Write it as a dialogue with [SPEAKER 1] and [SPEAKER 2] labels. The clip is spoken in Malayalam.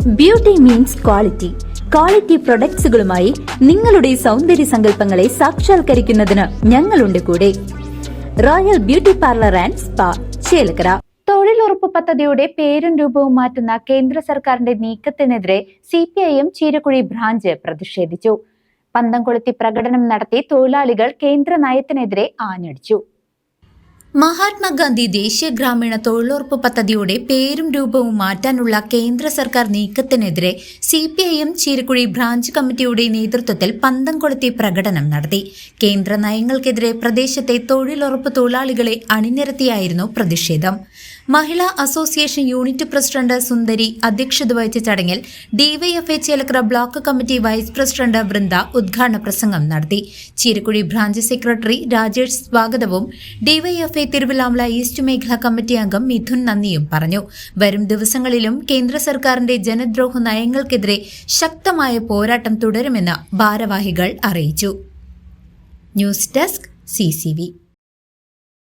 [SPEAKER 1] Beauty means quality. ക്വാളിറ്റി പ്രൊഡക്ട്സുകളുമായി നിങ്ങളുടെ സൗന്ദര്യ സങ്കല്പങ്ങളെ സാക്ഷാത്കരിക്കുന്നതിന് ഞങ്ങളുണ്ട് കൂടെ. Royal beauty parlour and spa, Chelakkara. തൊഴിലുറപ്പ് പദ്ധതിയുടെ പേരും രൂപവും മാറ്റുന്ന കേന്ദ്ര സർക്കാരിന്റെ നീക്കത്തിനെതിരെ CPIM ചീരക്കുഴി ബ്രാഞ്ച് പ്രതിഷേധിച്ചു. പന്തം കൊളുത്തി പ്രകടനം നടത്തി തൊഴിലാളികൾ കേന്ദ്ര നയത്തിനെതിരെ ആഞ്ഞടിച്ചു. മഹാത്മാഗാന്ധി ദേശീയ ഗ്രാമീണ തൊഴിലുറപ്പ് പദ്ധതിയുടെ പേരും രൂപവും മാറ്റാനുള്ള കേന്ദ്ര സർക്കാർ നീക്കത്തിനെതിരെ CPIM ചീരക്കുഴി ബ്രാഞ്ച് കമ്മിറ്റിയുടെ നേതൃത്വത്തിൽ പന്തം കൊളുത്തി പ്രകടനം നടത്തി. കേന്ദ്ര നയങ്ങൾക്കെതിരെ പ്രദേശത്തെ തൊഴിലുറപ്പ് തൊഴിലാളികളെ അണിനിരത്തിയായിരുന്നു പ്രതിഷേധം. Mahila association unit president Sundari അധ്യക്ഷത വഹിച്ച ചടങ്ങിൽ DYFI Chelakkara block committee vice president Vrinda ഉദ്ഘാടന പ്രസംഗം നടത്തി. ചീരക്കുഴി ബ്രാഞ്ച് സെക്രട്ടറി രാജേഷ് സ്വാഗതവും DYFI തിരുവിലാമല ഈസ്റ്റ് മേഖലാ കമ്മിറ്റി അംഗം മിഥുൻ നന്ദിയും പറഞ്ഞു. വരും ദിവസങ്ങളിലും കേന്ദ്ര സർക്കാരിന്റെ ജനദ്രോഹ നയങ്ങൾക്കെതിരെ ശക്തമായ പോരാട്ടം തുടരുമെന്ന് ഭാരവാഹികൾ അറിയിച്ചു. News desk CCV.